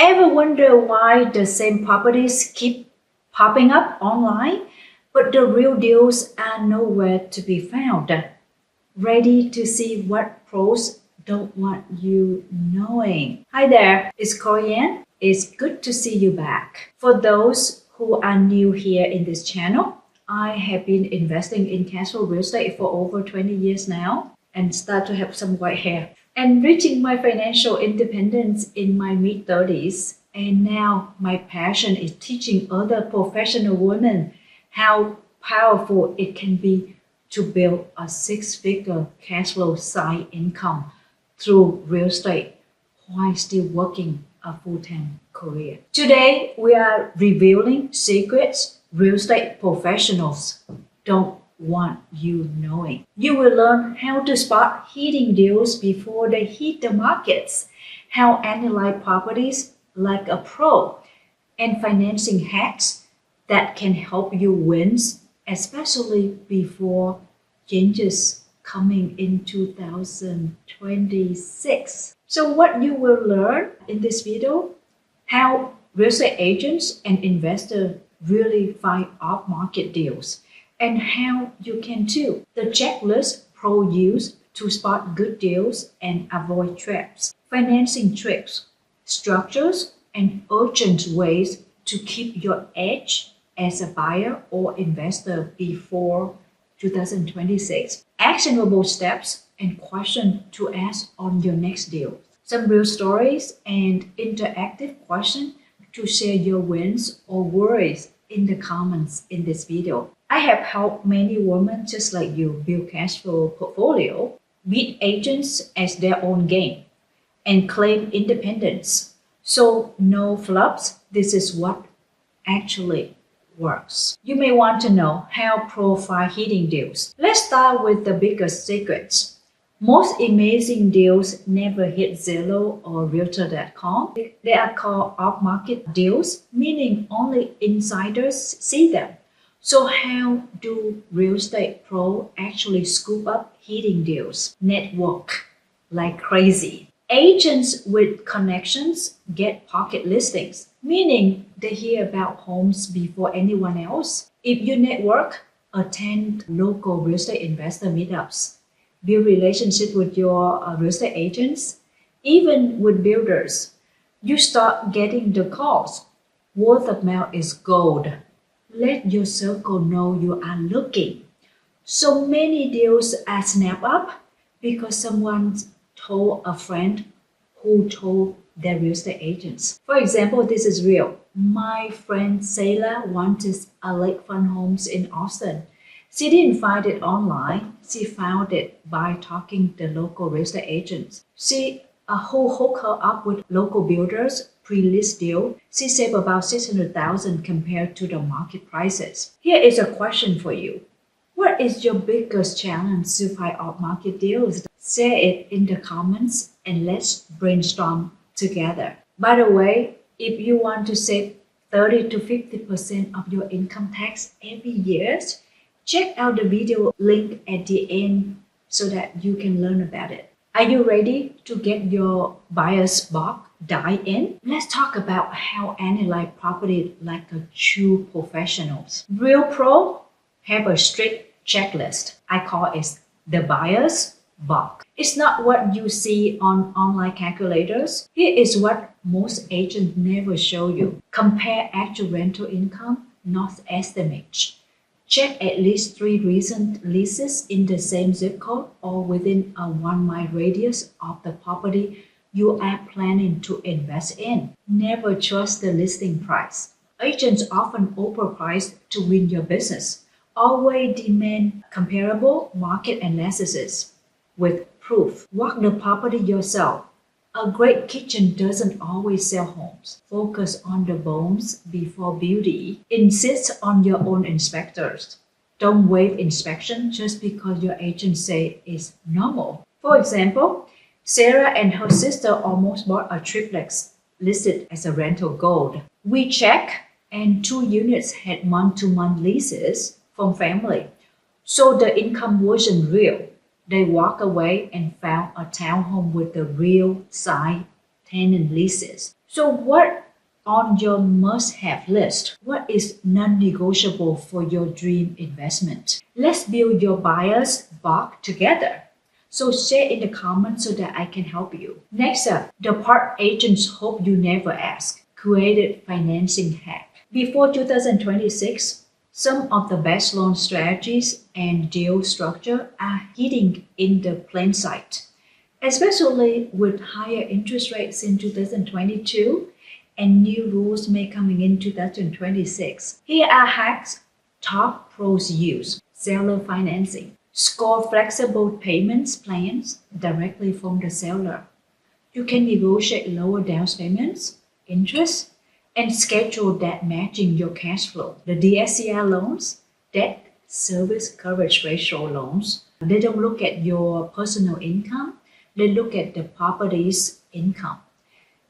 Ever wonder why the same properties keep popping up online, but the real deals are nowhere to be found? Ready to see what pros don't want you knowing? Hi there, it's Korianne. It's good to see you back. For those who are new here in this channel, I have been investing in cash flow real estate for over 20 years now and start to have some white hair. And reaching my financial independence in my mid-30s, and now my passion is teaching other professional women how powerful it can be to build a six-figure cash flow side income through real estate while still working a full-time career. Today, we are revealing secrets real estate professionals don't want you knowing. You will learn how to spot hitting deals before they hit the markets, how analyze properties like a pro, and financing hacks that can help you win, especially before changes coming in 2026. So what you will learn in this video, how real estate agents and investors really find off-market deals, and how you can too. The checklist pro use to spot good deals and avoid traps, financing tricks, structures, and urgent ways to keep your edge as a buyer or investor before 2026, actionable steps and questions to ask on your next deal, some real stories and interactive questions to share your wins or worries in the comments in this video. I have helped many women just like you build cash flow portfolio, beat agents as their own game, and claim independence. So no flops, this is what actually works. You may want to know how profile hitting deals. Let's start with the biggest secrets. Most amazing deals never hit Zillow or Realtor.com. They are called off-market deals, meaning only insiders see them. So how do real estate pros actually scoop up hitting deals? Network like crazy. Agents with connections get pocket listings, meaning they hear about homes before anyone else. If you network, attend local real estate investor meetups, build relationships with your real estate agents, even with builders, you start getting the calls. Word of mouth is gold. Let your circle know you are looking. So many deals are snapped up because someone told a friend who told their real estate agents. For example, this is real. My friend Sayla wanted a lakefront homes in Austin. She didn't find it online. She found it by talking to local real estate agents. She who hooked her up with local builders, pre-list deal. She saved about $600,000 compared to the market prices. Here is a question for you. What is your biggest challenge to find off-market deals? Share it in the comments and let's brainstorm together. By the way, if you want to save 30 to 50% of your income tax every year, check out the video link at the end so that you can learn about it. Are you ready to get your buyer's box dive in? Let's talk about how analyze property like a true professionals. Real pro have a strict checklist. I call it the buyer's box. It's not what you see on online calculators. Here is what most agents never show you. Compare actual rental income, not estimates. Check at least 3 recent leases in the same zip code or within a 1-mile radius of the property you are planning to invest in. Never trust the listing price. Agents often overprice to win your business. Always demand comparable market analysis with proof. Walk the property yourself. A great kitchen doesn't always sell homes. Focus on the bones before beauty. Insist on your own inspectors. Don't waive inspection just because your agent say it's normal. For example, Sarah and her sister almost bought a triplex listed as a rental gold. We checked and 2 units had month-to-month leases from family. So the income wasn't real. They walked away and found a townhome with the real size tenant leases. So what on your must-have list? What is non-negotiable for your dream investment? Let's build your buyer's box together. So share in the comments so that I can help you. Next up, the part agents hope you never ask. Creative financing hack. Before 2026, some of the best loan strategies and deal structure are hidden in the plain sight, especially with higher interest rates in 2022 and new rules may coming in 2026. Here are hacks top pros use. Seller financing. Score flexible payments plans directly from the seller. You can negotiate lower down payments, interest, and schedule that matching your cash flow. The DSCR loans, debt service coverage ratio loans, they don't look at your personal income, they look at the property's income.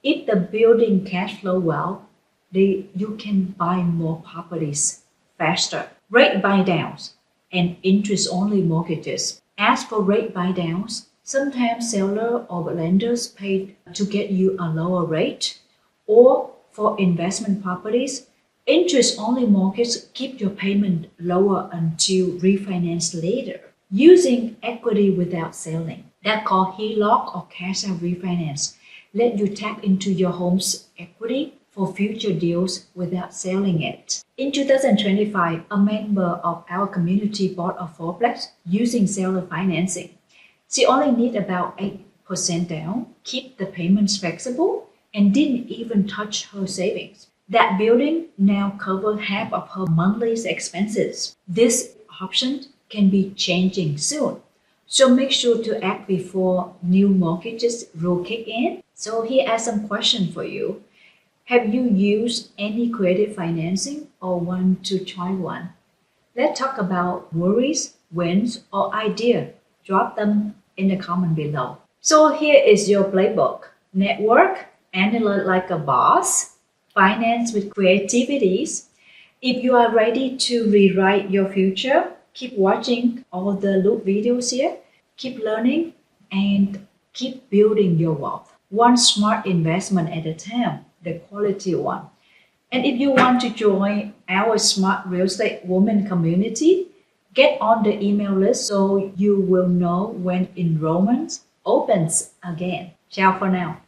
If the building cash flow well, you can buy more properties faster. Rate buy downs and interest-only mortgages. As for rate buy downs, sometimes seller or lenders pay to get you a lower rate, or for investment properties, interest-only mortgage keep your payment lower until refinance later. Using equity without selling, that called HELOC or cash out refinance, let you tap into your home's equity for future deals without selling it. In 2025, a member of our community bought a fourplex using seller financing. She only need about 8% down, keep the payments flexible, and didn't even touch her savings. That building now covers half of her monthly expenses. This option can be changing soon. So make sure to act before new mortgages rule kick in. So here are some questions for you. Have you used any creative financing or want to try one? Let's talk about worries, wins, or idea. Drop them in the comment below. So here is your playbook. Network, analyze like a boss, finance with creativities. If you are ready to rewrite your future, keep watching all the loop videos here, keep learning, and keep building your wealth. One smart investment at a time, the quality one. And if you want to join our Smart Real Estate Women community, get on the email list so you will know when enrollment opens again. Ciao for now.